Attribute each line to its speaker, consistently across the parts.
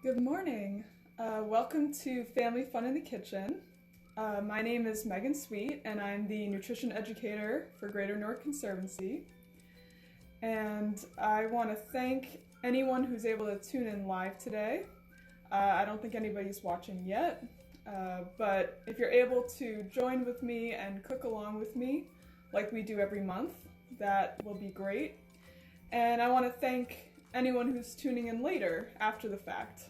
Speaker 1: Good morning. Welcome to Family Fun in the Kitchen. My name is Megan Sweet, and I'm the nutrition educator for Greater Newark Conservancy. And I want to thank anyone who's able to tune in live today. I don't think anybody's watching yet, but if you're able to join with me and cook along with me, like we do every month, that will be great. And I want to thank anyone who's tuning in later after the fact,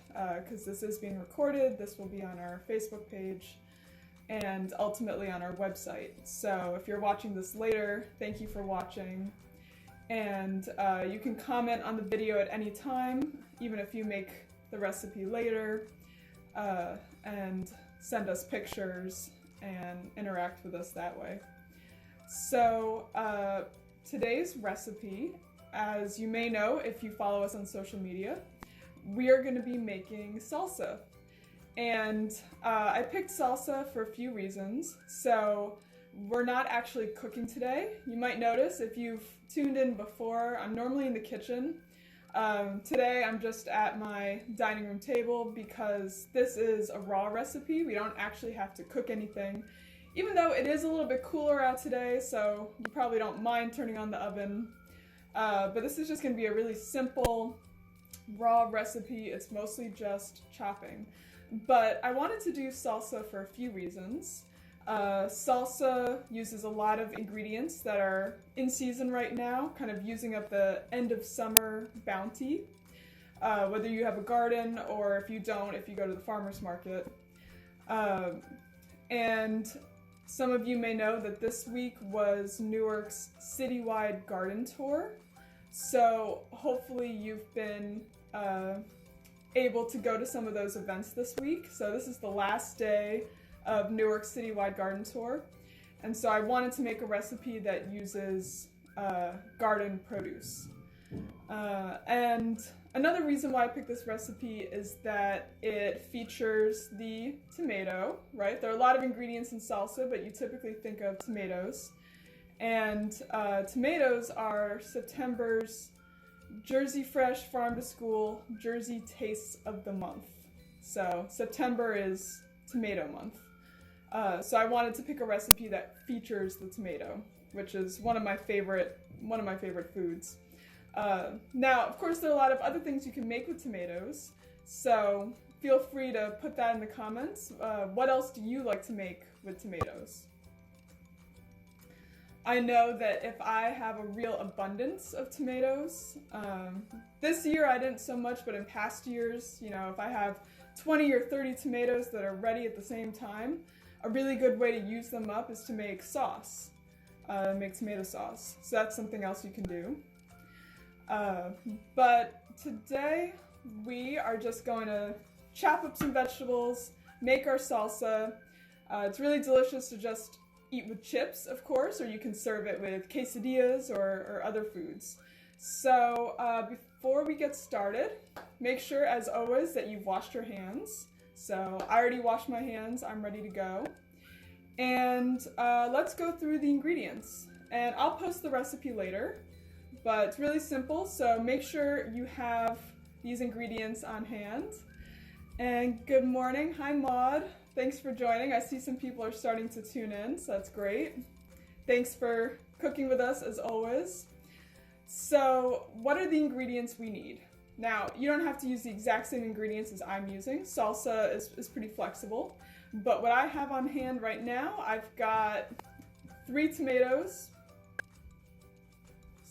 Speaker 1: because this is being recorded. This will be on our Facebook page and ultimately on our website. So if you're watching this later, thank you for watching. And you can comment on the video at any time, even if you make the recipe later, and send us pictures and interact with us that way. So today's recipe, as you may know if you follow us on social media, we are going to be making salsa. And I picked salsa for a few reasons. So we're not actually cooking today. You might notice if you've tuned in before, I'm normally in the kitchen. Today I'm just at my dining room table because this is a raw recipe. We don't actually have to cook anything, even though it is a little bit cooler out today, so you probably don't mind turning on the oven. But this is just going to be a really simple, raw recipe. It's mostly just chopping. But I wanted to do salsa for a few reasons. Salsa uses a lot of ingredients that are in season right now, kind of using up the end of summer bounty, whether you have a garden or if you don't, if you go to the farmer's market. And some of you may know that this week was Newark's citywide garden tour. So hopefully you've been able to go to some of those events this week. So this is the last day of Newark's citywide garden tour. And so I wanted to make a recipe that uses garden produce. And another reason why I picked this recipe is that it features the tomato, right? There are a lot of ingredients in salsa, but you typically think of tomatoes. And tomatoes are September's Jersey Fresh Farm to School Jersey Tastes of the Month. So September is tomato month. So I wanted to pick a recipe that features the tomato, which is one of my favorite foods. Now, of course, there are a lot of other things you can make with tomatoes, so feel free to put that in the comments. What else do you like to make with tomatoes? I know that if I have a real abundance of tomatoes, this year I didn't so much, but in past years, you know, if I have 20 or 30 tomatoes that are ready at the same time, a really good way to use them up is to make sauce, make tomato sauce. So that's something else you can do. But today we are just going to chop up some vegetables, make our salsa. It's really delicious to just eat with chips, of course, or you can serve it with quesadillas or other foods. So before we get started, make sure, as always, that you've washed your hands. So I already washed my hands, I'm ready to go. And let's go through the ingredients. And I'll post the recipe later, but it's really simple, so make sure you have these ingredients on hand. And good morning, hi Maud. Thanks for joining. I see some people are starting to tune in, so that's great. Thanks for cooking with us as always. So what are the ingredients we need? Now, you don't have to use the exact same ingredients as I'm using. Salsa is pretty flexible. But what I have on hand right now, I've got 3 tomatoes.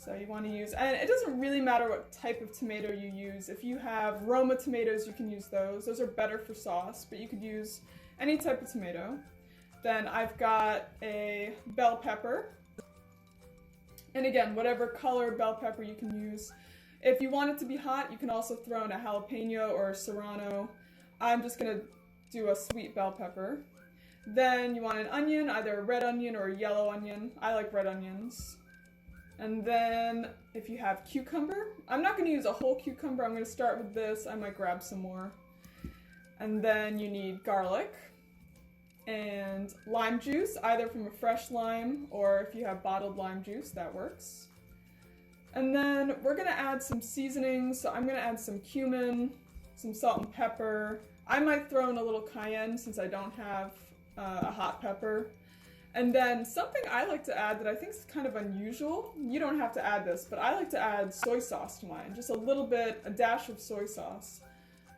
Speaker 1: So you want to use, and it doesn't really matter what type of tomato you use. If you have Roma tomatoes, you can use those. Those are better for sauce, but you could use any type of tomato. Then I've got a bell pepper. And again, whatever color bell pepper you can use. If you want it to be hot, you can also throw in a jalapeno or a serrano. I'm just going to do a sweet bell pepper. Then you want an onion, either a red onion or a yellow onion. I like red onions. And then if you have cucumber, I'm not going to use a whole cucumber. I'm going to start with this. I might grab some more. And then you need garlic and lime juice, either from a fresh lime or if you have bottled lime juice, that works. And then we're going to add some seasonings. So I'm going to add some cumin, some salt and pepper. I might throw in a little cayenne since I don't have a hot pepper. And then something I like to add that I think is kind of unusual, you don't have to add this, but I like to add soy sauce to mine. Just a little bit, a dash of soy sauce,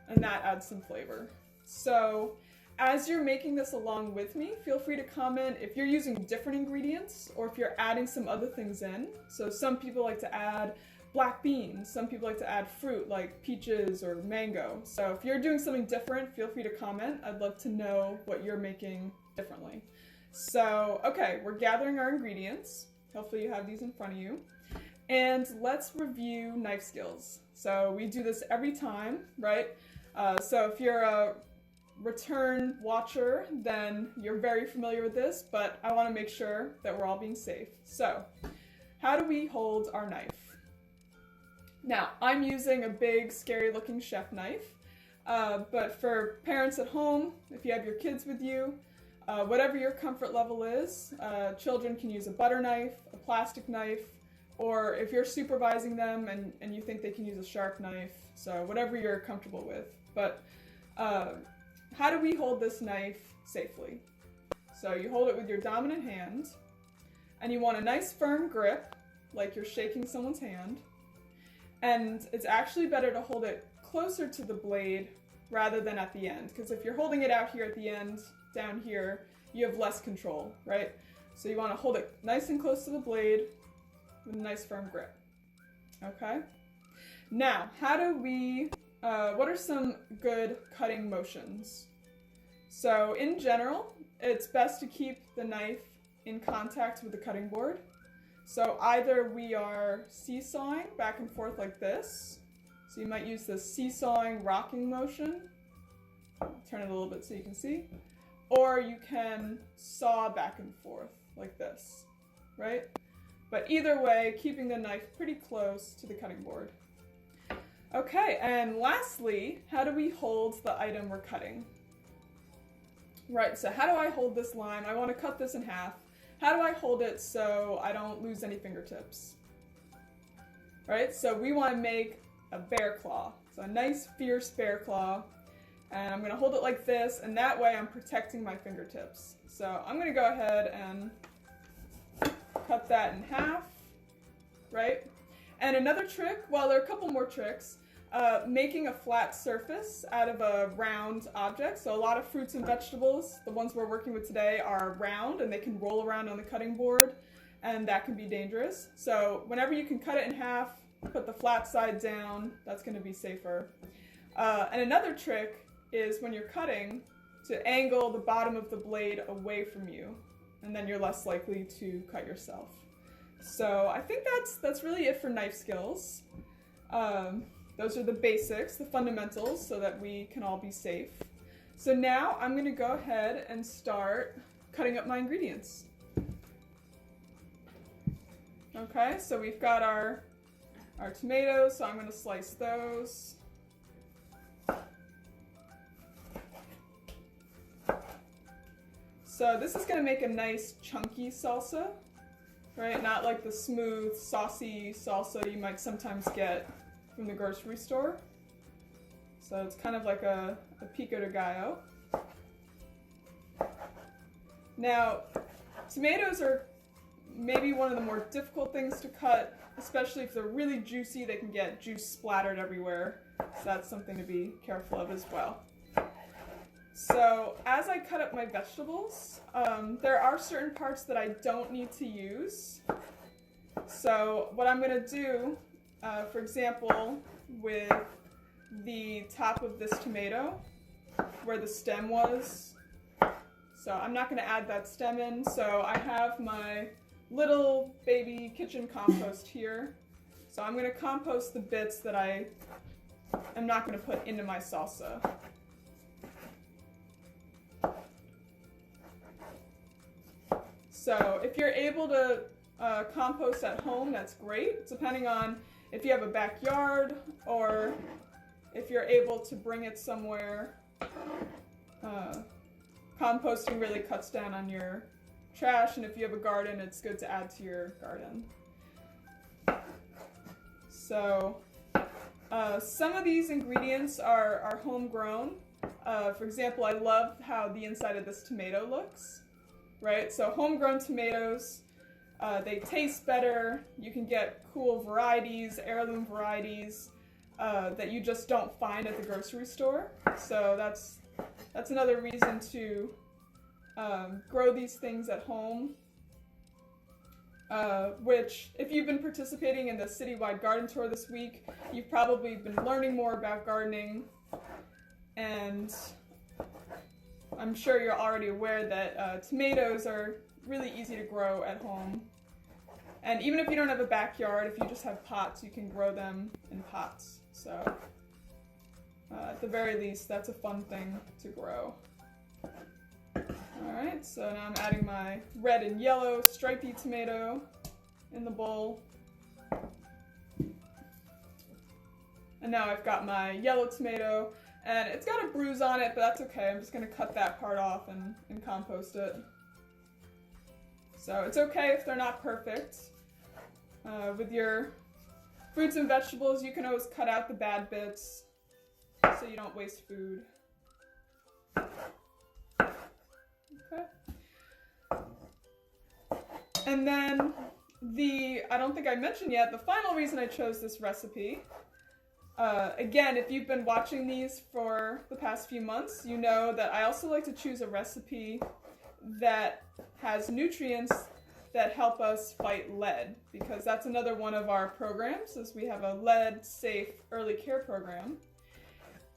Speaker 1: and that adds some flavor. So as you're making this along with me, feel free to comment if you're using different ingredients or if you're adding some other things in. So some people like to add black beans, some people like to add fruit like peaches or mango. So if you're doing something different, feel free to comment. I'd love to know what you're making differently. So, okay, we're gathering our ingredients. Hopefully you have these in front of you. And let's review knife skills. So we do this every time, right? So if you're a return watcher, then you're very familiar with this, but I want to make sure that we're all being safe. So, how do we hold our knife? Now, I'm using a big, scary-looking chef knife, but for parents at home, if you have your kids with you, whatever your comfort level is, children can use a butter knife, a plastic knife, or if you're supervising them and you think they can use a sharp knife, so whatever you're comfortable with. But how do we hold this knife safely? So you hold it with your dominant hand, and you want a nice firm grip, like you're shaking someone's hand, and it's actually better to hold it closer to the blade rather than at the end, because if you're holding it out here at the end, down here, you have less control, right? So you want to hold it nice and close to the blade with a nice firm grip. Okay? Now, how do we, what are some good cutting motions? So in general, it's best to keep the knife in contact with the cutting board. So either we are seesawing back and forth like this. So you might use the seesawing rocking motion. I'll turn it a little bit so you can see. Or you can saw back and forth like this, right? But either way, keeping the knife pretty close to the cutting board. Okay, and lastly, how do we hold the item we're cutting? Right, so how do I hold this lime? I want to cut this in half. How do I hold it so I don't lose any fingertips? Right, so we want to make a bear claw. So a nice, fierce bear claw. And I'm going to hold it like this, and that way I'm protecting my fingertips. So I'm going to go ahead and cut that in half, right? And another trick, well, there are a couple more tricks. Making a flat surface out of a round object. So a lot of fruits and vegetables, the ones we're working with today, are round and they can roll around on the cutting board, and that can be dangerous. So whenever you can cut it in half, put the flat side down, that's going to be safer. And another trick is when you're cutting to angle the bottom of the blade away from you, and then you're less likely to cut yourself. So I think that's really it for knife skills. Those are the basics, the fundamentals, so that we can all be safe. So now I'm going to go ahead and start cutting up my ingredients. Okay, so we've got our tomatoes, so I'm going to slice those. So this is going to make a nice chunky salsa, right? Not like the smooth, saucy salsa you might sometimes get from the grocery store. So it's kind of like a pico de gallo. Now, tomatoes are maybe one of the more difficult things to cut, especially if they're really juicy. They can get juice splattered everywhere, so that's something to be careful of as well. So as I cut up my vegetables, there are certain parts that I don't need to use. So what I'm going to do, for example, with the top of this tomato, where the stem was, so I'm not going to add that stem in, so I have my little baby kitchen compost here. So I'm going to compost the bits that I am not going to put into my salsa. So if you're able to compost at home, that's great, depending on if you have a backyard or if you're able to bring it somewhere. Composting really cuts down on your trash, and if you have a garden, it's good to add to your garden. So Some of these ingredients are homegrown. For example, I love how the inside of this tomato looks, right? So homegrown tomatoes, they taste better. You can get cool varieties, heirloom varieties, that you just don't find at the grocery store. So that's another reason to grow these things at home. Which, if you've been participating in the citywide garden tour this week, you've probably been learning more about gardening, and I'm sure you're already aware that tomatoes are really easy to grow at home. And even if you don't have a backyard, if you just have pots, you can grow them in pots. So, at the very least, that's a fun thing to grow. Alright, so now I'm adding my red and yellow stripy tomato in the bowl. And now I've got my yellow tomato, and it's got a bruise on it, but that's okay. I'm just going to cut that part off and compost it. So it's okay if they're not perfect. With your fruits and vegetables, you can always cut out the bad bits so you don't waste food. Okay. And then I don't think I mentioned yet, the final reason I chose this recipe, again, if you've been watching these for the past few months, you know that I also like to choose a recipe that has nutrients that help us fight lead, because that's another one of our programs, is we have a lead-safe early care program.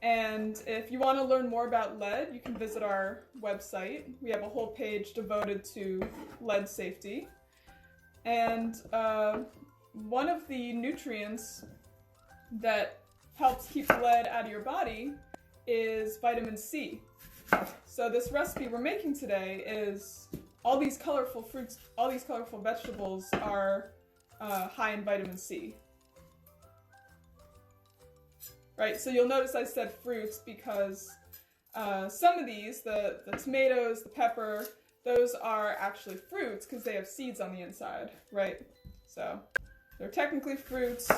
Speaker 1: And if you want to learn more about lead, you can visit our website. We have a whole page devoted to lead safety. And one of the nutrients that helps keep lead out of your body is vitamin C. So this recipe we're making today is all these colorful fruits, all these colorful vegetables are high in vitamin C. Right, so you'll notice I said fruits because some of these, the tomatoes, the pepper, those are actually fruits because they have seeds on the inside, right? So they're technically fruits.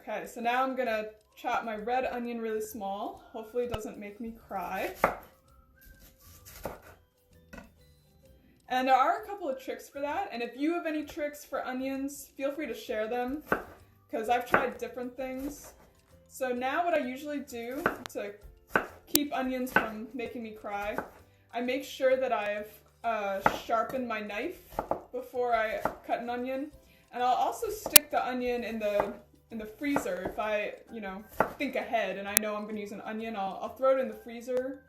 Speaker 1: Okay, so now I'm gonna chop my red onion really small. Hopefully it doesn't make me cry. And there are a couple of tricks for that, and if you have any tricks for onions, feel free to share them, because I've tried different things. So now what I usually do to keep onions from making me cry, I make sure that I've sharpened my knife before I cut an onion, and I'll also stick the onion in the freezer. If I, think ahead and I know I'm going to use an onion, I'll throw it in the freezer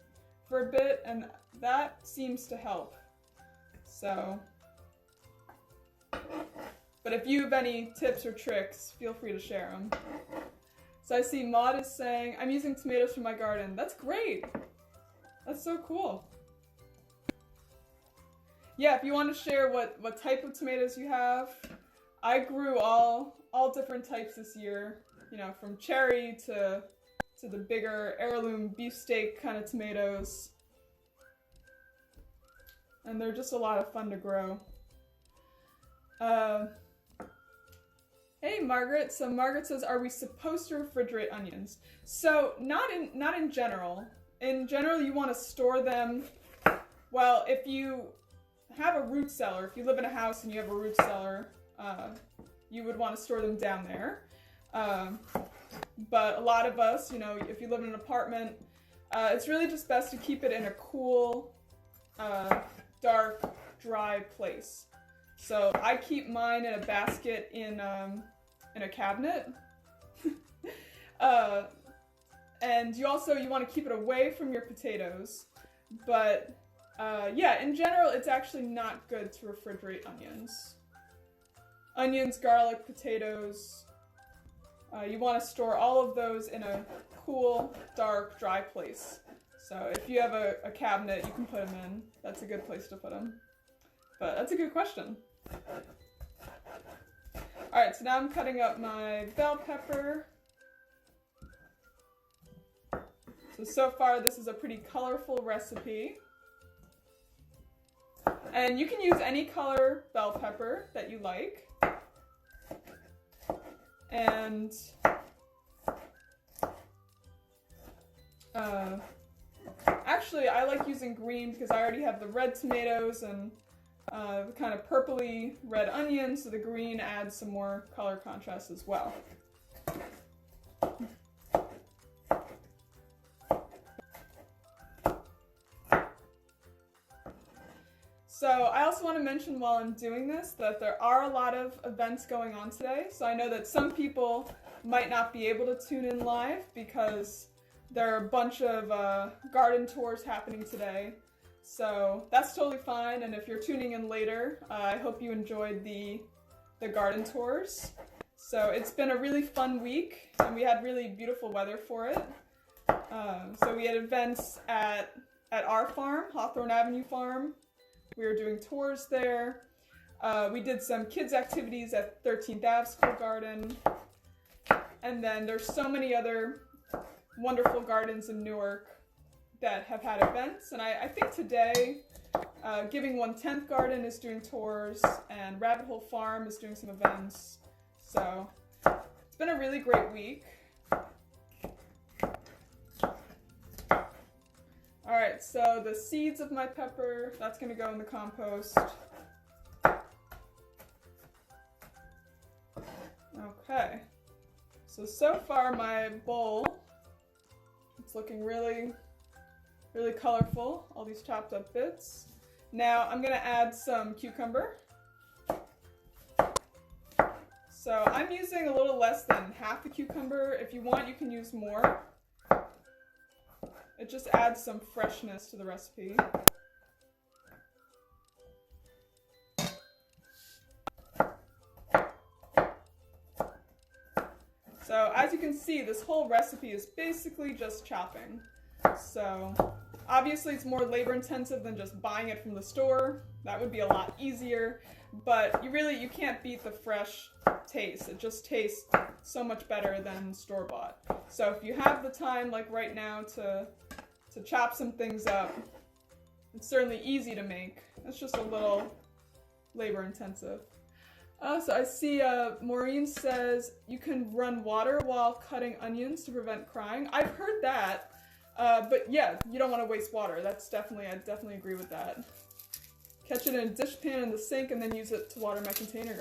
Speaker 1: for a bit, and that seems to help. So, but if you have any tips or tricks, feel free to share them. So I see Maud is saying, I'm using tomatoes from my garden. That's great. That's so cool. Yeah, if you want to share what type of tomatoes you have, I grew all different types this year, from cherry to the bigger heirloom beefsteak kind of tomatoes. And they're just a lot of fun to grow. Hey Margaret, so Margaret says, are we supposed to refrigerate onions? So not in general. In general, you want to store them, well, if you have a root cellar, if you live in a house and you have a root cellar, you would want to store them down there. But a lot of us, if you live in an apartment, it's really just best to keep it in a cool, dark, dry place. So I keep mine in a basket in a cabinet. And you want to keep it away from your potatoes. But yeah, in general, it's actually not good to refrigerate onions. Onions, garlic, potatoes. You want to store all of those in a cool, dark, dry place. So if you have a cabinet, you can put them in. That's a good place to put them. But that's a good question. Alright, so now I'm cutting up my bell pepper. So far this is a pretty colorful recipe. And you can use any color bell pepper that you like. And actually, I like using green because I already have the red tomatoes and the kind of purpley red onions, so the green adds some more color contrast as well. So I also want to mention while I'm doing this that there are a lot of events going on today. So I know that some people might not be able to tune in live because there are a bunch of garden tours happening today. So that's totally fine. And if you're tuning in later, I hope you enjoyed the garden tours. So it's been a really fun week and we had really beautiful weather for it. So we had events at our farm, Hawthorne Avenue Farm. We were doing tours there. We did some kids activities at 13th Ave School Garden. And then there's so many other wonderful gardens in Newark that have had events. And I think today, Giving 1/10 Garden is doing tours and Rabbit Hole Farm is doing some events. So it's been a really great week. Alright, so the seeds of my pepper, that's going to go in the compost. Okay, so far my bowl, it's looking really, really colorful, all these chopped up bits. Now I'm going to add some cucumber. So I'm using a little less than half the cucumber. If you want, you can use more. It just adds some freshness to the recipe. So as you can see, this whole recipe is basically just chopping. So obviously it's more labor intensive than just buying it from the store. That would be a lot easier, but you can't beat the fresh taste. It just tastes so much better than store-bought. So if you have the time, like right now, to chop some things up, it's certainly easy to make. It's just a little labor intensive. So I see Maureen says you can run water while cutting onions to prevent crying. I've heard that, but yeah, you don't want to waste water. I definitely agree with that. Catch it in a dishpan in the sink and then use it to water my container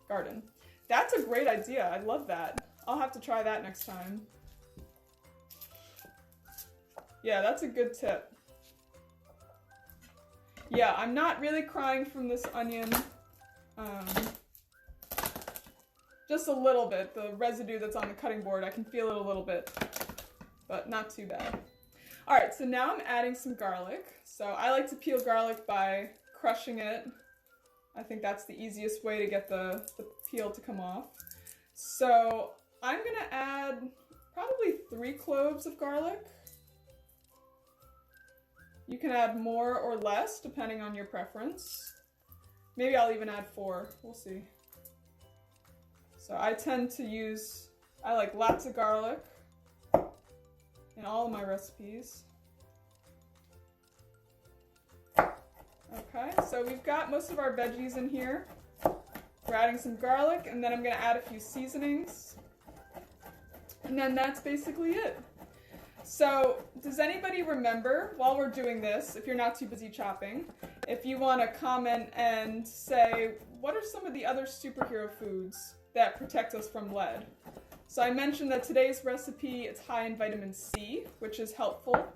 Speaker 1: garden. That's a great idea. I love that. I'll have to try that next time. Yeah, that's a good tip. Yeah, I'm not really crying from this onion. Just a little bit. The residue that's on the cutting board, I can feel it a little bit, but not too bad. All right, so now I'm adding some garlic. So I like to peel garlic by crushing it. I think that's the easiest way to get the peel to come off. So I'm gonna add probably 3 cloves of garlic. You can add more or less depending on your preference. Maybe I'll even add 4, we'll see. So I like lots of garlic in all of my recipes. Okay, so we've got most of our veggies in here. We're adding some garlic, and then I'm gonna add a few seasonings. And then that's basically it. So, does anybody remember, while we're doing this, if you're not too busy chopping, if you want to comment and say, what are some of the other superhero foods that protect us from lead? So I mentioned that today's recipe is high in vitamin C, which is helpful.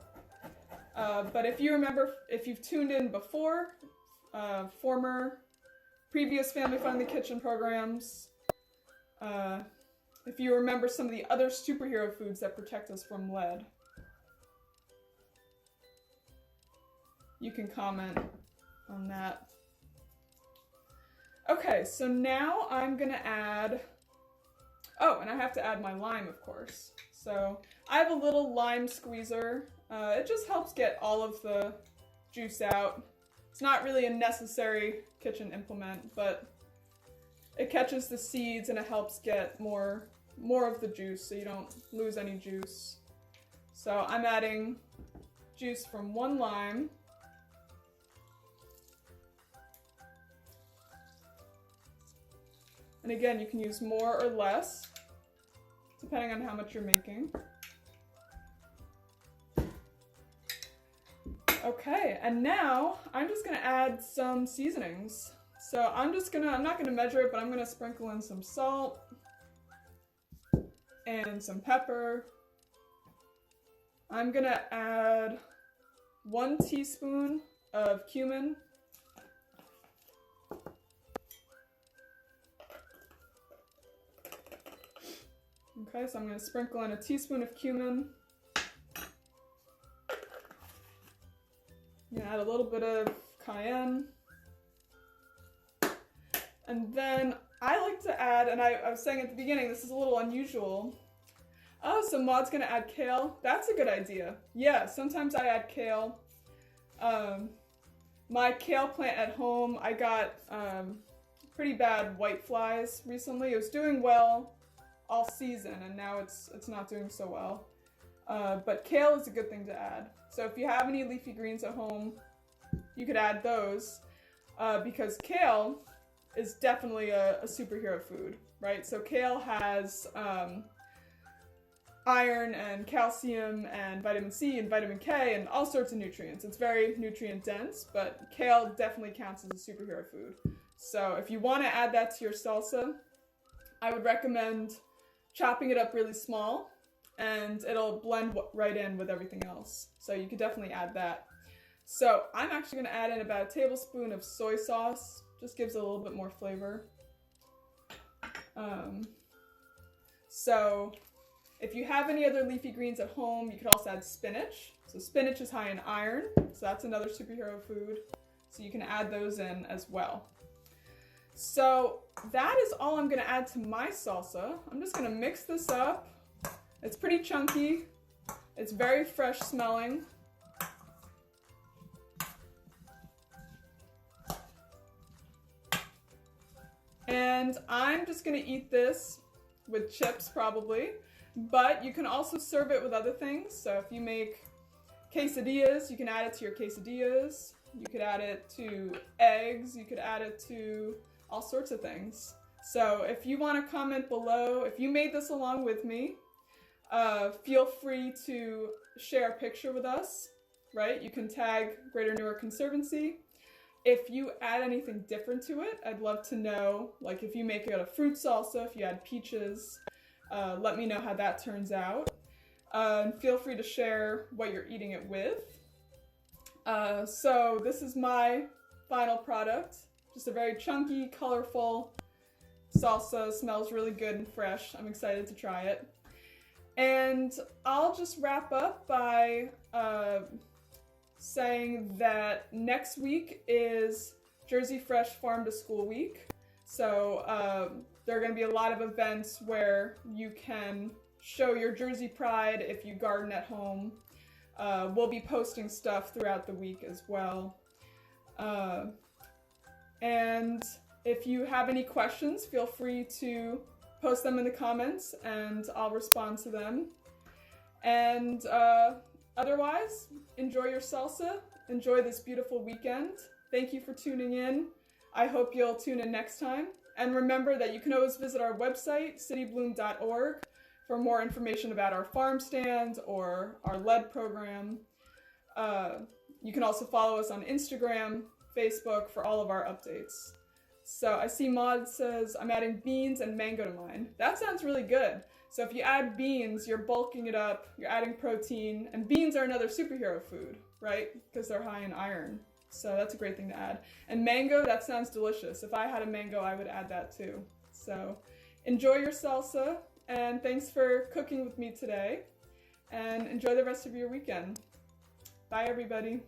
Speaker 1: But if you've tuned in before, previous Family Fun in the Kitchen programs, if you remember some of the other superhero foods that protect us from lead, you can comment on that. Okay, so now I'm gonna add, and I have to add my lime, of course. So I have a little lime squeezer. It just helps get all of the juice out. It's not really a necessary kitchen implement, but it catches the seeds and it helps get more of the juice so you don't lose any juice. So I'm adding juice from 1 lime. And again, you can use more or less. depending on how much you're making. Okay, and now I'm just gonna add some seasonings. So I'm not gonna measure it, but I'm gonna sprinkle in some salt and some pepper. I'm gonna add 1 teaspoon of cumin. Okay, so I'm gonna sprinkle in a teaspoon of cumin. I'm gonna add a little bit of cayenne. And then I like to add, and I was saying at the beginning, this is a little unusual. Oh, so Maud's gonna add kale. That's a good idea. Yeah, sometimes I add kale. My kale plant at home, I got pretty bad white flies recently. It was doing well all season, and now it's not doing so well. But kale is a good thing to add. So if you have any leafy greens at home, you could add those because kale is definitely a superhero food, right? So kale has iron and calcium and vitamin C and vitamin K and all sorts of nutrients. It's very nutrient dense, but kale definitely counts as a superhero food. So if you want to add that to your salsa, I would recommend chopping it up really small, and it'll blend right in with everything else. So you could definitely add that. So I'm actually going to add in about a tablespoon of soy sauce. Just gives it a little bit more flavor. So if you have any other leafy greens at home, you could also add spinach. So spinach is high in iron, so that's another superhero food. So you can add those in as well. So that is all I'm going to add to my salsa. I'm just going to mix this up. It's pretty chunky. It's very fresh smelling. And I'm just going to eat this with chips probably, but you can also serve it with other things. So if you make quesadillas, you can add it to your quesadillas. You could add it to eggs. You could add it to all sorts of things. So if you want to comment below, if you made this along with me, feel free to share a picture with us, right? You can tag Greater Newark Conservancy. If you add anything different to it, I'd love to know, like if you make it a fruit salsa, if you add peaches, let me know how that turns out. And feel free to share what you're eating it with. So this is my final product. Just a very chunky, colorful salsa. Smells really good and fresh. I'm excited to try it. And I'll just wrap up by saying that next week is Jersey Fresh Farm to School Week. So there are going to be a lot of events where you can show your Jersey pride if you garden at home. We'll be posting stuff throughout the week as well. And if you have any questions, feel free to post them in the comments and I'll respond to them. And otherwise, enjoy your salsa. Enjoy this beautiful weekend. Thank you for tuning in. I hope you'll tune in next time. And remember that you can always visit our website, citybloom.org, for more information about our farm stand or our lead program. You can also follow us on Instagram, Facebook for all of our updates. So I see Maud says, I'm adding beans and mango to mine. That sounds really good. So if you add beans, you're bulking it up, you're adding protein, and beans are another superhero food, right? Because they're high in iron. So that's a great thing to add. And mango, that sounds delicious. If I had a mango, I would add that too. So enjoy your salsa, and thanks for cooking with me today. And enjoy the rest of your weekend. Bye, everybody.